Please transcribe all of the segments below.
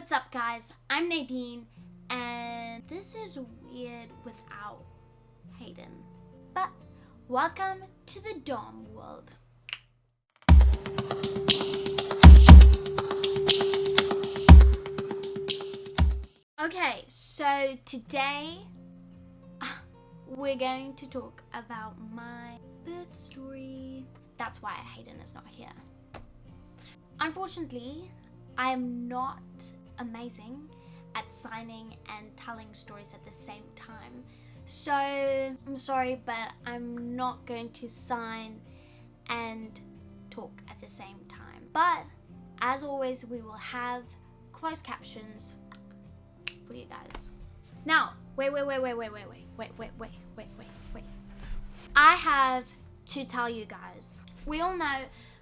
What's up, guys? I'm Nadine, and this is weird without Hayden. But welcome to the Dom world. Okay, so today we're going to talk about my birth story. That's why Hayden is not here. Unfortunately, I am not amazing at signing and telling stories at the same time. So I'm sorry, but I'm not going to sign and talk at the same time. But as always, we will have closed captions for you guys. Now, wait. I have to tell you guys. We all know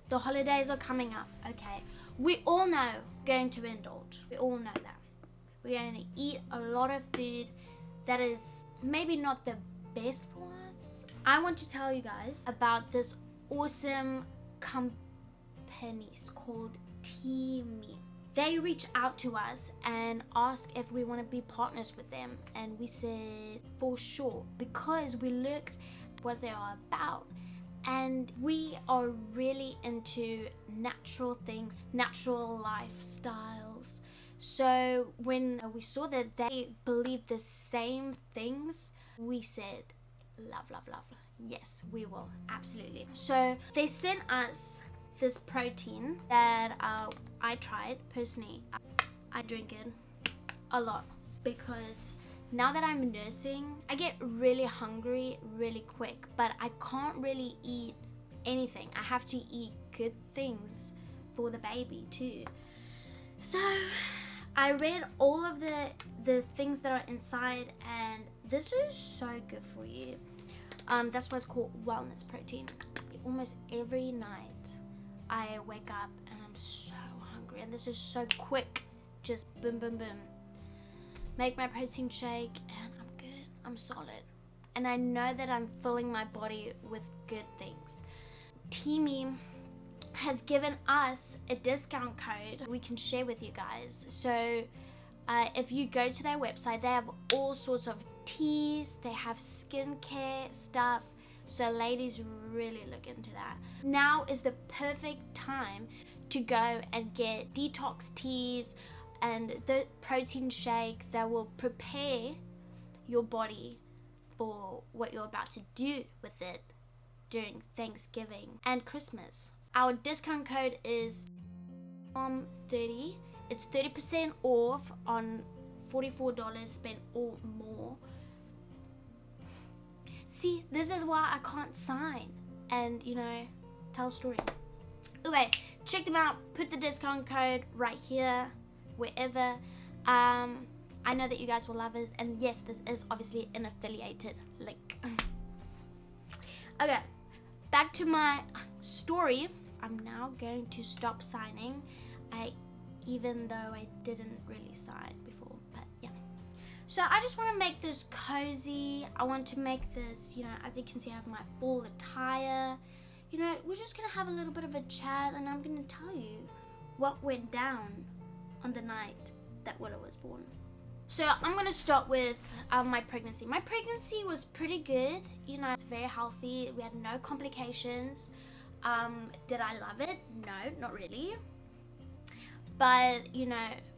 the holidays are coming up, okay? We all know we're going to indulge. We all know that. We're going to eat a lot of food that is maybe not the best for us. I want to tell you guys about this awesome company. It's called Teami. They reach out to us and ask if we want to be partners with them. And we said for sure, because we looked at what they are about. And we are really into natural things, natural lifestyles. So when we saw that they believe the same things, we said, love. Yes, we will, absolutely. So they sent us this protein that I tried personally. I drink it a lot because now that I'm nursing, I get really hungry really quick, but I can't really eat anything. I have to eat good things for the baby too. So I read all of the things that are inside, and this is so good for you. That's why it's called wellness protein. Almost every night I wake up and I'm so hungry, and this is so quick. Just boom. Make my protein shake and I'm good, I'm solid. And I know that I'm filling my body with good things. Teami has given us a discount code we can share with you guys. So if you go to their website, they have all sorts of teas, they have skincare stuff. So ladies, really look into that. Now is the perfect time to go and get detox teas and the protein shake that will prepare your body for what you're about to do with it during Thanksgiving and Christmas. Our discount code is DOM30. It's 30% off on $44 spent or more. See, this is why I can't sign and, tell a story. Anyway, check them out. Put the discount code right here, wherever. I know that you guys will love us, and yes, this is obviously an affiliated link. Okay, back to my story. I'm now going to stop signing, even though I didn't really sign before, but yeah. So I just want to make this cozy. I want to make this, as you can see, I have my full attire. We're just gonna have a little bit of a chat, and I'm gonna tell you what went down on the night that Willow was born. So I'm gonna start with my pregnancy. My pregnancy was pretty good. It's very healthy. We had no complications. Did I love it? No, not really. But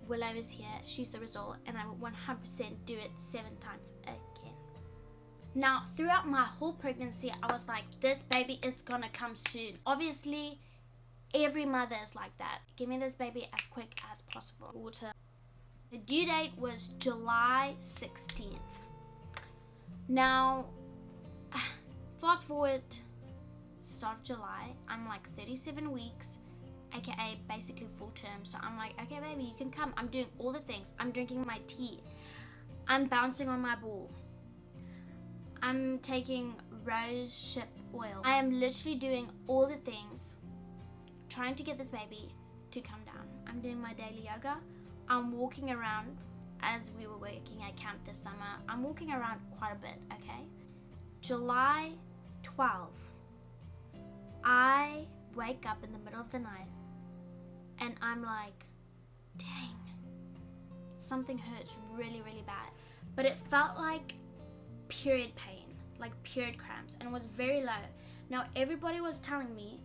Willow is here. She's the result, and I will 100% do it 7 times again. Now, throughout my whole pregnancy, I was like, this baby is gonna come soon. Obviously, every mother is like that. Give me this baby as quick as possible. Water. The due date was July 16th. Now, fast forward, start of July, I'm like 37 weeks, aka basically full term. So I'm like, okay baby, you can come. I'm doing all the things. I'm drinking my tea. I'm bouncing on my ball. I'm taking rosehip oil. I am literally doing all the things, trying to get this baby to come down. I'm doing my daily yoga. I'm walking around, as we were working at camp this summer. I'm walking around quite a bit, okay? July 12th, I wake up in the middle of the night and I'm like, dang, something hurts really, really bad. But it felt like period pain, like period cramps, and it was very low. Now, everybody was telling me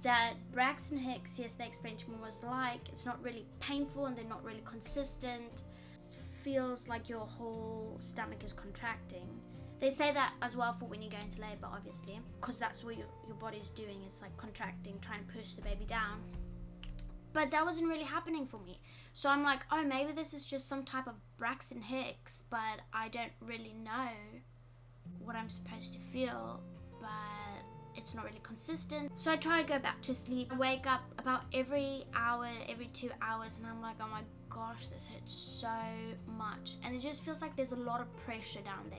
that Braxton Hicks, yes, they explained to me, was like, it's not really painful and they're not really consistent. It feels like your whole stomach is contracting. They say that as well for when you go into labor, obviously, because that's what your body's doing, is like contracting, trying to push the baby down. But that wasn't really happening for me. So I'm like, oh, maybe this is just some type of Braxton Hicks, but I don't really know what I'm supposed to feel, but it's not really consistent. So I try to go back to sleep. I wake up about every hour, every 2 hours, and I'm like, oh my gosh, this hurts so much. And it just feels like there's a lot of pressure down there.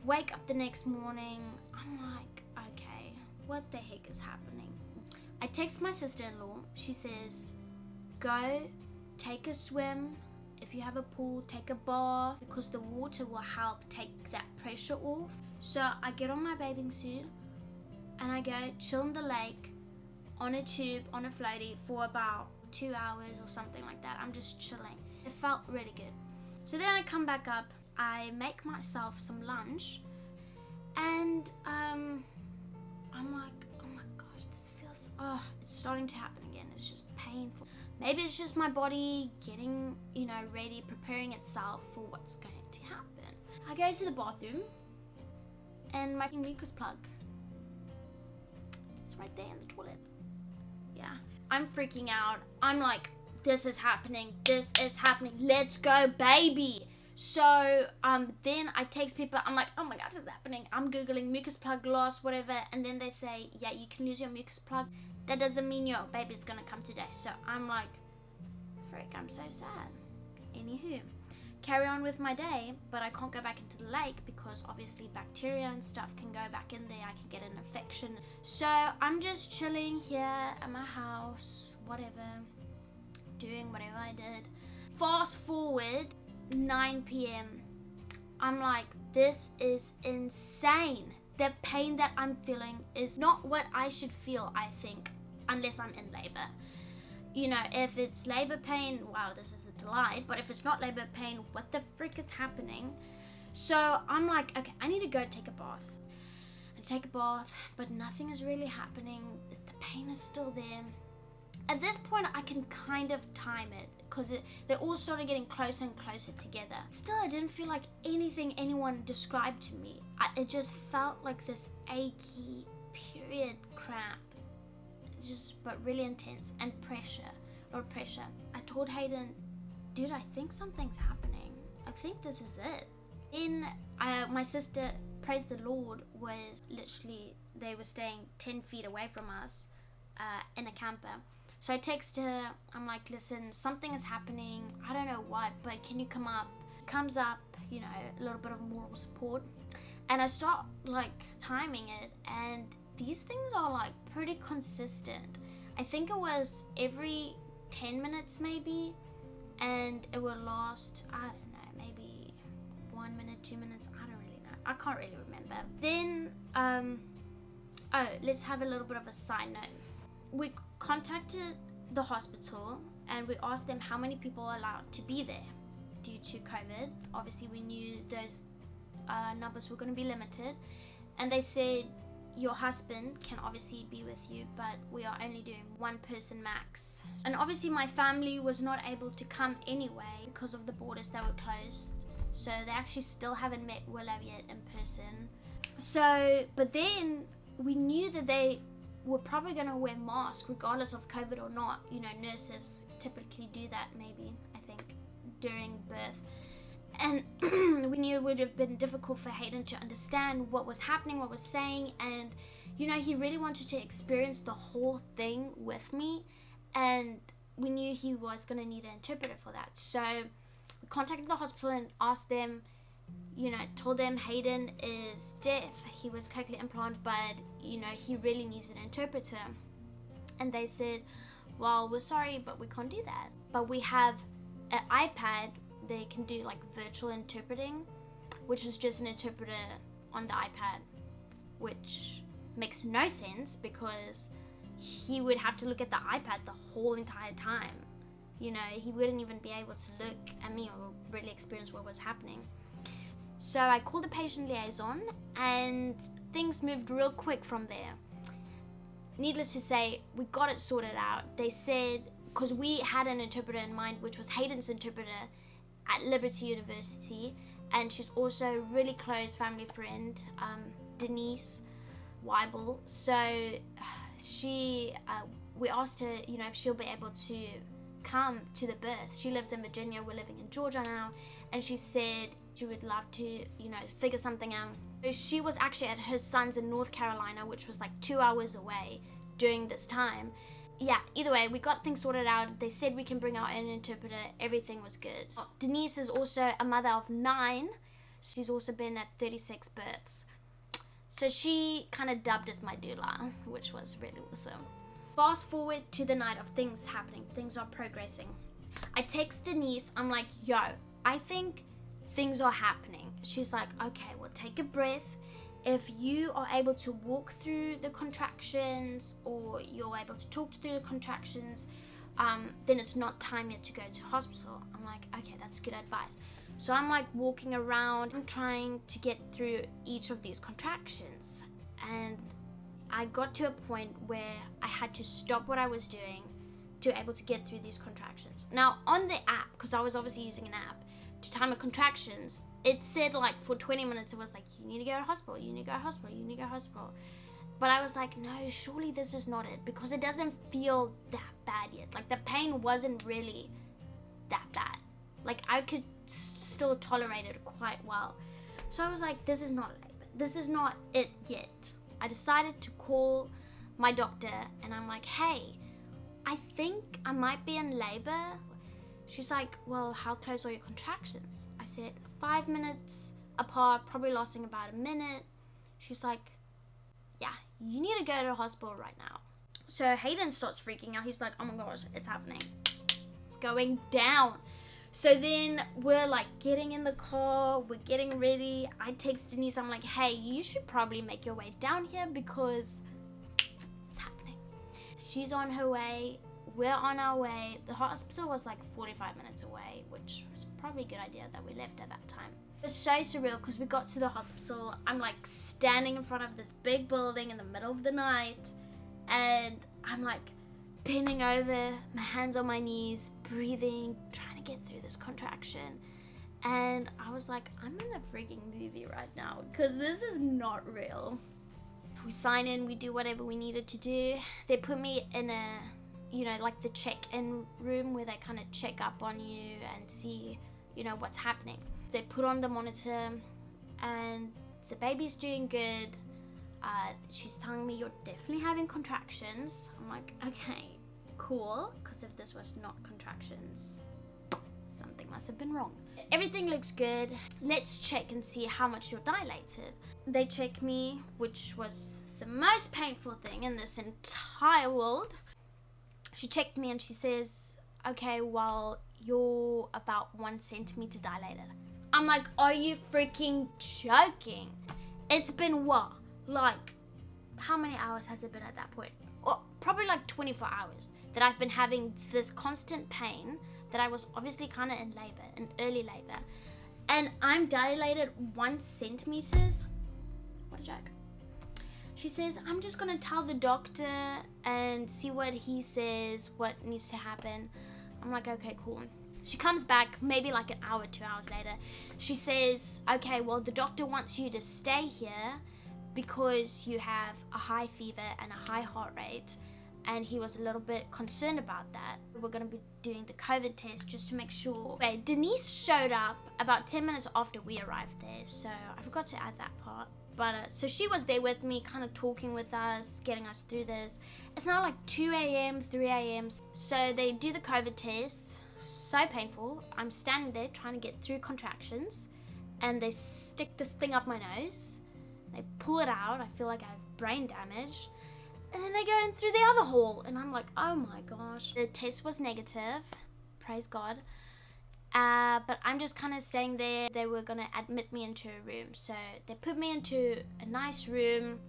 Wake up the next morning, I'm like, okay, what the heck is happening? I text my sister-in-law. She says, go take a swim. If you have a pool, take a bath, because the water will help take that pressure off. So I get on my bathing suit and I go chill in the lake on a tube, on a floaty for about 2 hours or something like that. I'm just chilling. It felt really good. So then I come back up, I make myself some lunch, and I'm like, oh my gosh, this feels, it's starting to happen again. It's just painful. Maybe it's just my body getting, ready, preparing itself for what's going to happen. I go to the bathroom and my mucus plug, it's right there in the toilet. Yeah, I'm freaking out. I'm like, this is happening, let's go, baby. So then I text people. I'm like, oh my god, this is happening. I'm googling mucus plug loss, whatever, and then they say, yeah, you can lose your mucus plug. That doesn't mean your baby's gonna come today. So I'm like, frick, I'm so sad. Anywho, carry on with my day, but I can't go back into the lake because obviously bacteria and stuff can go back in there. I can get an infection. So I'm just chilling here at my house, whatever, doing whatever I did. Fast forward 9 p.m. I'm like, this is insane. The pain that I'm feeling is not what I should feel, I think, unless I'm in labor. If it's labor pain, wow, this is a delight. But if it's not labor pain, what the frick is happening? So I'm like, okay, I need to go take a bath. I take a bath, but nothing is really happening. The pain is still there. At this point, I can kind of time it because they all started getting closer and closer together. Still, I didn't feel like anything anyone described to me. It just felt like this achy period cramp, but really intense, and pressure, a lot of pressure. I told Hayden, dude, I think something's happening. I think this is it. Then my sister, praise the Lord, was literally, they were staying 10 feet away from us in a camper. So I text her, I'm like, listen, something is happening, I don't know what, but can you come up? Comes up, a little bit of moral support. And I start timing it, and these things are pretty consistent. I think it was every 10 minutes maybe, and it will last, I don't know, maybe 1 minute, 2 minutes, I don't really know. I can't really remember. Then, let's have a little bit of a side note. We contacted the hospital and we asked them how many people are allowed to be there due to COVID. Obviously, we knew those numbers were going to be limited, and they said your husband can obviously be with you, but we are only doing one person max. And obviously my family was not able to come anyway because of the borders that were closed, so they actually still haven't met Willow yet in person. So, but then we knew that they were probably going to wear masks regardless of COVID or not. Nurses typically do that, maybe, I think, during birth. And we knew it would have been difficult for Hayden to understand what was happening, what was saying, and he really wanted to experience the whole thing with me, and we knew he was going to need an interpreter for that. So we contacted the hospital and asked them, told them Hayden is deaf, he was cochlear implant, but he really needs an interpreter. And they said, well, we're sorry, but we can't do that, but we have an iPad. They can do virtual interpreting, which is just an interpreter on the iPad, which makes no sense because he would have to look at the iPad the whole entire time. You know, he wouldn't even be able to look at me or really experience what was happening. So I called the patient liaison and things moved real quick from there. Needless to say, we got it sorted out. They said, because we had an interpreter in mind, which was Hayden's interpreter at Liberty University, and she's also a really close family friend, Denise Weibel. So we asked her, you know, if she'll be able to come to the birth. She lives in Virginia, we're living in Georgia now, and she said she would love to, you know, figure something out. So she was actually at her son's in North Carolina, which was like 2 hours away during this time. Yeah, either way, we got things sorted out. They said we can bring our own interpreter. Everything was good. Denise is also a mother of 9. She's also been at 36 births. So she kind of dubbed as my doula, which was really awesome. Fast forward to the night of things happening. Things are progressing. I text Denise. I'm like, yo, I think things are happening. She's like, okay, well, take a breath. If you are able to walk through the contractions or you're able to talk through the contractions, then it's not time yet to go to hospital. I'm like, okay, that's good advice. So I'm like walking around, I'm trying to get through each of these contractions. And I got to a point where I had to stop what I was doing to be able to get through these contractions. Now on the app, because I was obviously using an app to time the contractions, it said like for 20 minutes, it was like, you need to go to hospital, you need to go to hospital, you need to go to hospital. But I was like, no, surely this is not it, because it doesn't feel that bad yet. Like the pain wasn't really that bad. Like I could still tolerate it quite well. So I was like, this is not labor. This is not it yet. I decided to call my doctor and I'm like, hey, I think I might be in labor. She's like, well, how close are your contractions? I said, 5 minutes apart, probably lasting about a minute. She's like, yeah, you need to go to the hospital right now. So Hayden starts freaking out. He's like, oh my gosh, it's happening. It's going down. So then we're like getting in the car, we're getting ready. I text Denise, I'm like, hey, you should probably make your way down here because it's happening. She's on her way. We're on our way. The hospital was like 45 minutes away, which was probably a good idea that we left at that time. It was so surreal because we got to the hospital. I'm like standing in front of this big building in the middle of the night, and I'm like bending over, my hands on my knees, breathing, trying to get through this contraction. And I was like, I'm in a freaking movie right now because this is not real. We sign in, we do whatever we needed to do. They put me in a, you know, like the check-in room where they kind of check up on you and see, you know, what's happening. They put on the monitor and the baby's doing good. She's telling me you're definitely having contractions. I'm like, okay, cool, because if this was not contractions, something must have been wrong. Everything looks good. Let's check and see how much you're dilated. They check me, which was the most painful thing in this entire world. She checked me and she says, okay, well, you're about 1 centimeter dilated. I'm like, are you freaking joking? It's been what? Like, how many hours has it been at that point? Or probably like 24 hours that I've been having this constant pain, that I was obviously kind of in labor, in early labor. And I'm dilated 1 centimeters. What a joke. She says, I'm just going to tell the doctor and see what he says, what needs to happen. I'm like, okay, cool. She comes back maybe like an hour, 2 hours later. She says, okay, well, the doctor wants you to stay here because you have a high fever and a high heart rate. And he was a little bit concerned about that. We're going to be doing the COVID test just to make sure. Wait, Denise showed up about 10 minutes after we arrived there. So I forgot to add that part. But so she was there with me, kind of talking with us, getting us through this. It's now like 2 a.m., 3 a.m. So they do the COVID test. So painful. I'm standing there trying to get through contractions. And they stick this thing up my nose. They pull it out. I feel like I have brain damage. And then they go in through the other hall. And I'm like, oh my gosh. The test was negative. Praise God. But I'm just kind of staying there. They were going to admit me into a room. So they put me into a nice room.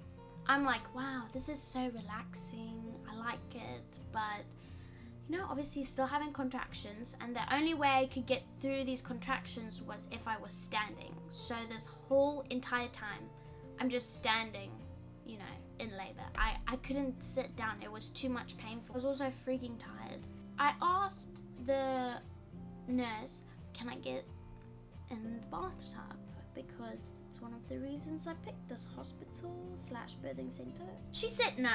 I'm like, wow, this is so relaxing. I like it. But, obviously still having contractions, and the only way I could get through these contractions was if I was standing. So this whole entire time, I'm just standing, in labor. I couldn't sit down. It was too much painful. I was also freaking tired. I asked the nurse, can I get in the bathtub? Because it's one of the reasons I picked this hospital/birthing center. She said no.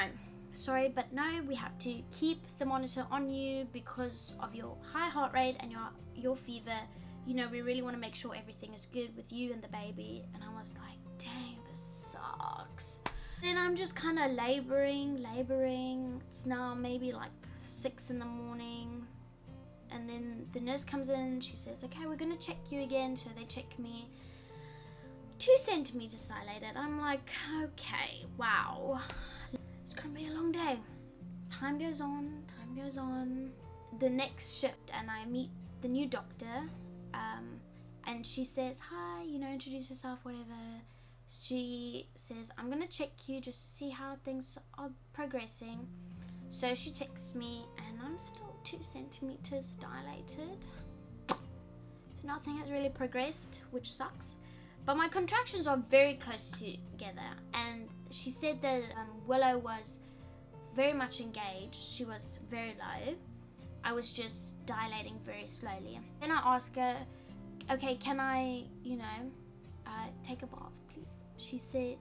Sorry, but no, we have to keep the monitor on you because of your high heart rate and your fever. We really want to make sure everything is good with you and the baby. And I was like, dang, this sucks. Then I'm just kind of laboring. It's now maybe like 6 in the morning. And then the nurse comes in. She says, okay, we're going to check you again. So they check me. 2 centimeters dilated. I'm like, okay, wow. It's going to be a long day. Time goes on. The next shift, and I meet the new doctor. And she says, hi, introduce yourself, whatever. She says, I'm going to check you just to see how things are progressing. So she checks me, and I'm still 2 centimeters dilated. So nothing has really progressed, which sucks. But my contractions are very close together. And she said that Willow was very much engaged. She was very low. I was just dilating very slowly. Then I asked her, okay, can I, take a bath, please? She said,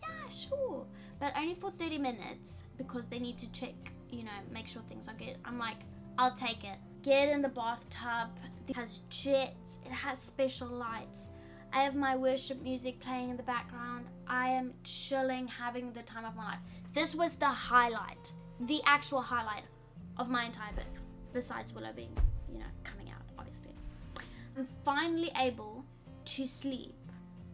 yeah, sure. But only for 30 minutes because they need to check, make sure things are good. I'm like, I'll take it. Get in the bathtub. It has jets. It has special lights. I have my worship music playing in the background. I am chilling, having the time of my life. This was the highlight, the actual highlight of my entire birth, besides Willow being, coming out, obviously. I'm finally able to sleep,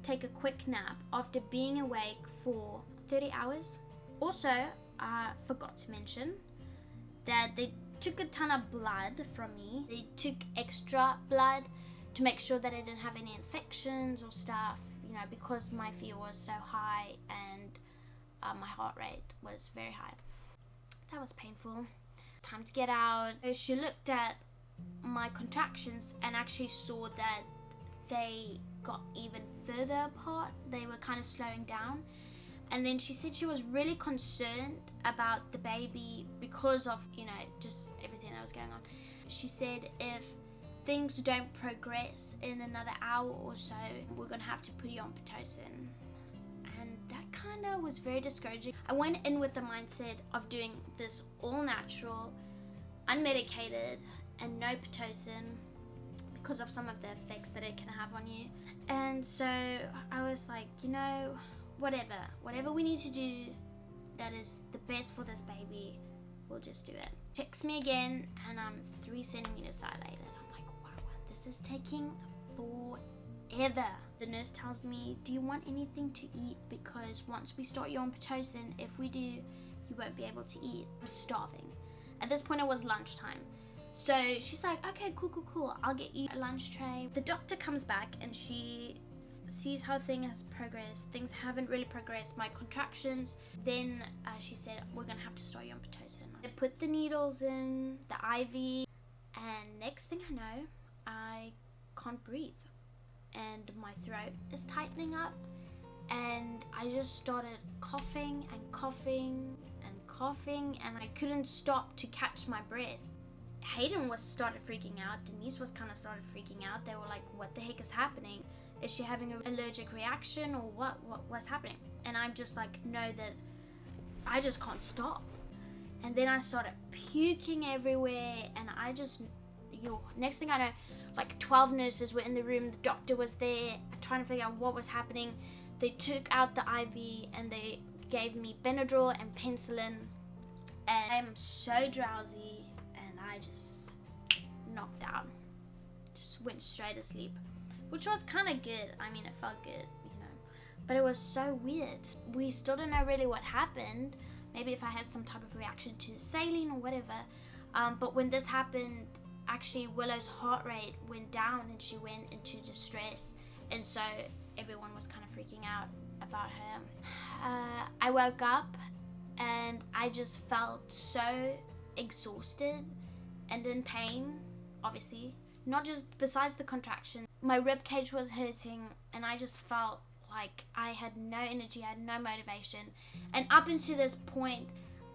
take a quick nap after being awake for 30 hours. Also, I forgot to mention that they took a ton of blood from me. They took extra blood to make sure that I didn't have any infections or stuff, because my fever was so high and my heart rate was very high. That was painful. Time to get out. She looked at my contractions and actually saw that they got even further apart. They were kind of slowing down. And then she said she was really concerned about the baby because of, just everything that was going on. She said if things don't progress in another hour or so, we're going to have to put you on Pitocin. And that kind of was very discouraging. I went in with the mindset of doing this all natural, unmedicated, and no Pitocin because of some of the effects that it can have on you. And so I was like, whatever we need to do that is the best for this baby, we'll just do it. Checks me again, and I'm 3 centimeters dilated. This is taking forever. The nurse tells me, do you want anything to eat? Because once we start you on Pitocin, if we do, you won't be able to eat. I'm starving. At this point, it was lunchtime. So she's like, okay, cool. I'll get you a lunch tray. The doctor comes back and she sees how things has progressed. Things haven't really progressed. My contractions. Then she said, we're going to have to start you on Pitocin. They put the needles in, the IV, and next thing I know, I can't breathe and my throat is tightening up, and I just started coughing, and I couldn't stop to catch my breath. Hayden started freaking out. Denise was kind of started freaking out. They were like, what the heck is happening? Is she having an allergic reaction or what's happening? And I'm just like, no, that I just can't stop. And then I started puking everywhere, and next thing I know, like 12 nurses were in the room. The doctor was there trying to figure out what was happening. They took out the IV and they gave me Benadryl and penicillin. And I'm so drowsy, and I just knocked out. Just went straight to sleep, which was kind of good. I mean, it felt good, but it was so weird. We still don't know really what happened. Maybe if I had some type of reaction to saline or whatever. But when this happened, actually Willow's heart rate went down and she went into distress, and so everyone was kind of freaking out about her. I woke up and I just felt so exhausted and in pain, obviously. Not just besides the contraction. My rib cage was hurting, and I just felt like I had no energy, I had no motivation. And up until this point,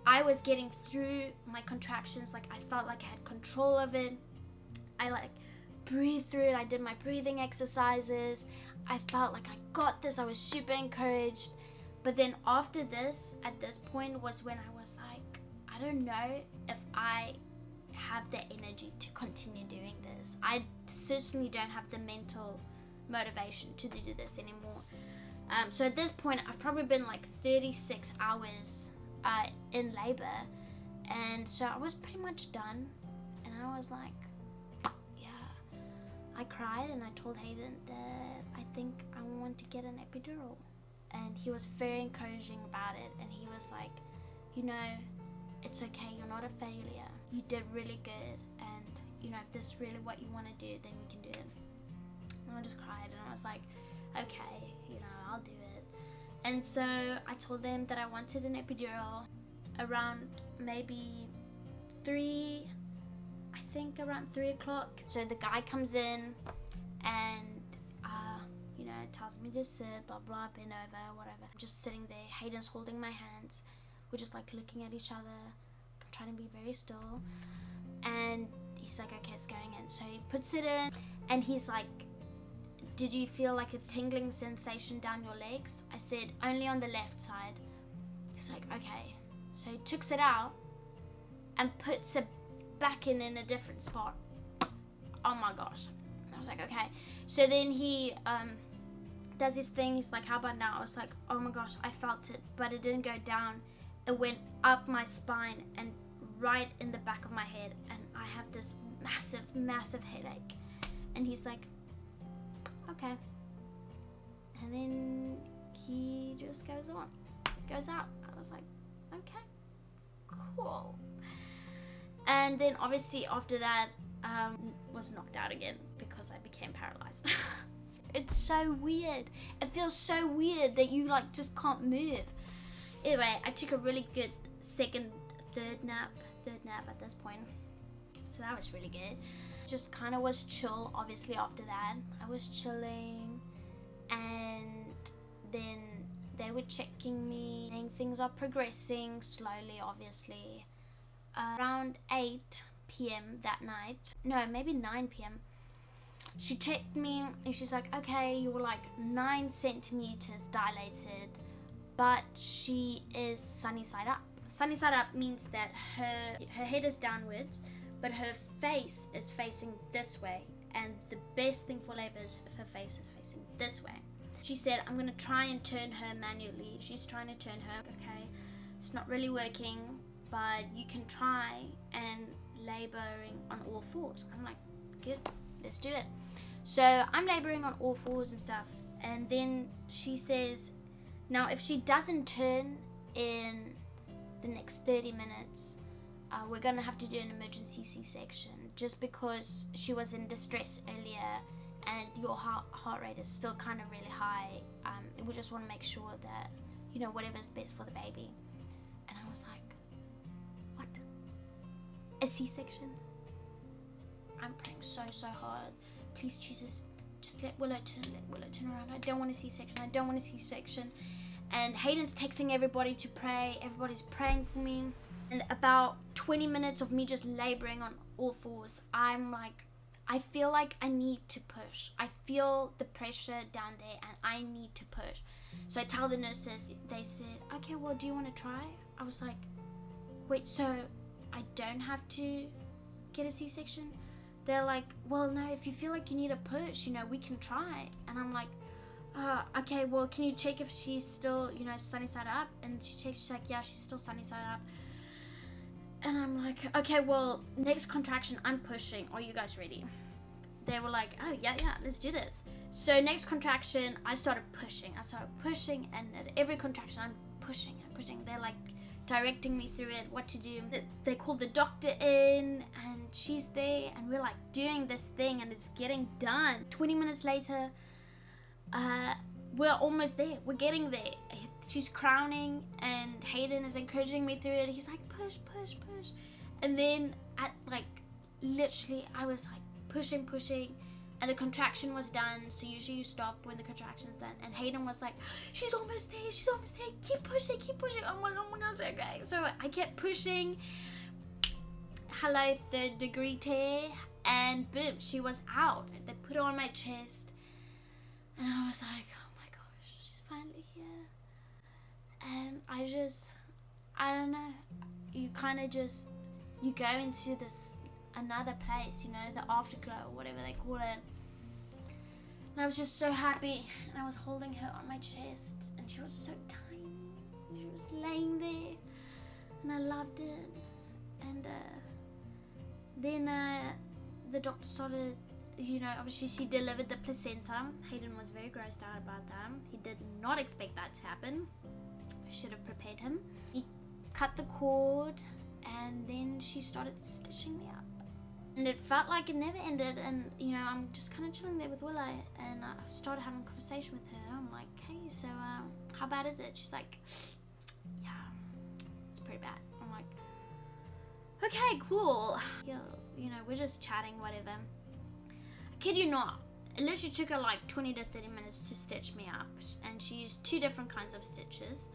I was getting through my contractions. Like, I felt like I had control of it. I like breathed through it. I did my breathing exercises. I felt like I got this. I was super encouraged. But then after this, at this point was when I was like, I don't know if I have the energy to continue doing this. I certainly don't have the mental motivation to do this anymore. So at this point, I've probably been like 36 hours in labor, and so I was pretty much done. And I was like, yeah, I cried and I told Hayden that I think I want to get an epidural, and he was very encouraging about it. And he was like, you know, it's okay, you're not a failure, you did really good, and you know, if this is really what you want to do, then we can do it. And I just cried, and I was like, okay, you know, I'll do it. And so I told them that I wanted an epidural around maybe around 3 o'clock. So the guy comes in and you know, tells me to sit, blah blah, bend over, whatever. I'm just sitting there, Hayden's holding my hands, we're just like looking at each other. I'm trying to be very still, and he's like, okay, it's going in. So he puts it in, and he's like, did you feel like a tingling sensation down your legs? I said, only on the left side. He's like, okay. So he takes it out and puts it back in a different spot. Oh my gosh. I was like, okay. So then he does his thing. He's like, how about now? I was like, oh my gosh, I felt it, but it didn't go down. It went up my spine and right in the back of my head, and I have this massive headache. And he's like, okay. And then he just goes out. I was like, okay, cool. And then obviously after that, was knocked out again because I became paralyzed. It's so weird. It feels so weird that you like just can't move. Anyway, I took a really good third nap at this point. So that was really good. Just kind of was chill, obviously, after that. I was chilling, and then they were checking me, and things are progressing slowly, obviously. Around 8 p.m. that night, no, maybe 9 p.m., she checked me, and she's like, okay, you were like 9 centimeters dilated, but she is sunny side up. Sunny side up means that her head is downwards, but her face is facing this way, and the best thing for labor is if her face is facing this way. She said, I'm going to try and turn her manually. She's trying to turn her. Okay, it's not really working, but you can try and laboring on all fours. I'm like, good, let's do it. So I'm laboring on all fours and stuff, and then she says, now if she doesn't turn in the next 30 minutes, we're gonna have to do an emergency C-section, just because she was in distress earlier and your heart rate is still kind of really high. We just want to make sure that, you know, whatever's best for the baby. And I was like, what? A C-section? I'm praying so hard. Please, Jesus, just let Willow turn around. I don't want a C-section. And Hayden's texting everybody to pray. Everybody's praying for me. And about 20 minutes of me just laboring on all fours, I'm like, I feel like I need to push. I feel the pressure down there and I need to push. So I tell the nurses, they said, okay, well, do you want to try? I was like, wait, so I don't have to get a C-section? They're like, well, no, if you feel like you need a push, you know, we can try. And I'm like, okay, well, can you check if she's still, you know, sunny side up? And she checks, she's like, yeah, she's still sunny side up. And I'm like, okay, well, next contraction, I'm pushing. Are you guys ready? They were like, oh, yeah, let's do this. So next contraction, I started pushing, and at every contraction, I'm pushing. They're like directing me through it, what to do. They called the doctor in, and she's there, and we're like doing this thing, and it's getting done. 20 minutes later, we're almost there. We're getting there. She's crowning, and Hayden is encouraging me through it. He's like, push. And then at like literally, I was like pushing, and the contraction was done. So usually you stop when the contraction is done. And Hayden was like, she's almost there, keep pushing. Oh my gosh, okay. So I kept pushing. Hello, 3rd degree tear, and boom, she was out. They put her on my chest, and I was like, oh my gosh, she's finally here. And I don't know, you kind of just, you go into this another place, you know, the afterglow, or whatever they call it. And I was just so happy, and I was holding her on my chest, and she was so tiny. She was laying there, and I loved it. And then the doctor started, you know, obviously she delivered the placenta. Hayden was very grossed out about that. He did not expect that to happen. I should have prepared him. He cut the cord, and then she started stitching me up. And it felt like it never ended, and you know, I'm just kind of chilling there with Willow, and I started having a conversation with her. I'm like, hey, so how bad is it? She's like, yeah, it's pretty bad. I'm like, okay, cool. Yeah, you know, we're just chatting, whatever. I kid you not, it literally took her like 20 to 30 minutes to stitch me up, and she used 2 different kinds of stitches.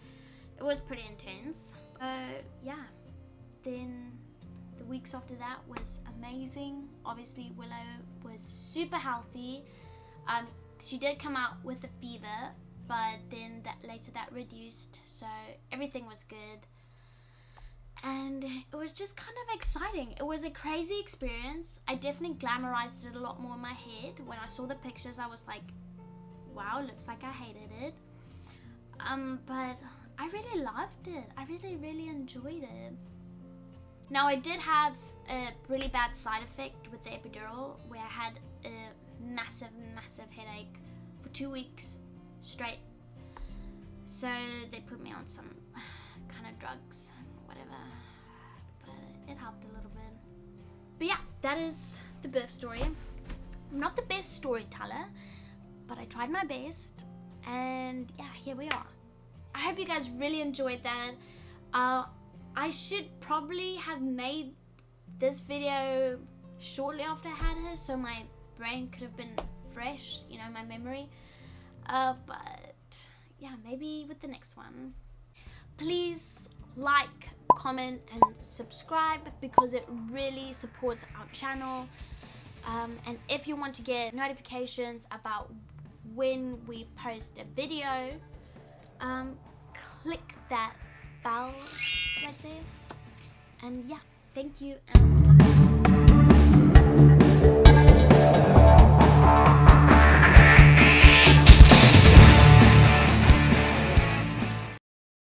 It was pretty intense. Yeah, then the weeks after that was amazing. Obviously, Willow was super healthy. She did come out with a fever, but then later that reduced, so everything was good. And it was just kind of exciting. It was a crazy experience. I definitely glamorized it a lot more in my head. When I saw the pictures, I was like, wow, looks like I hated it. But I really loved it. I really enjoyed it. Now, I did have a really bad side effect with the epidural, where I had a massive headache for 2 weeks straight. So they put me on some kind of drugs, whatever, but it helped a little bit. But yeah, that is the birth story. I'm not the best storyteller, but I tried my best, and yeah, here we are. I hope you guys really enjoyed that. I should probably have made this video shortly after I had her, so my brain could have been fresh, you know, my memory. But yeah, maybe with the next one. Please like, comment, and subscribe, because it really supports our channel. And if you want to get notifications about when we post a video, click that bell right there. And yeah, thank you, and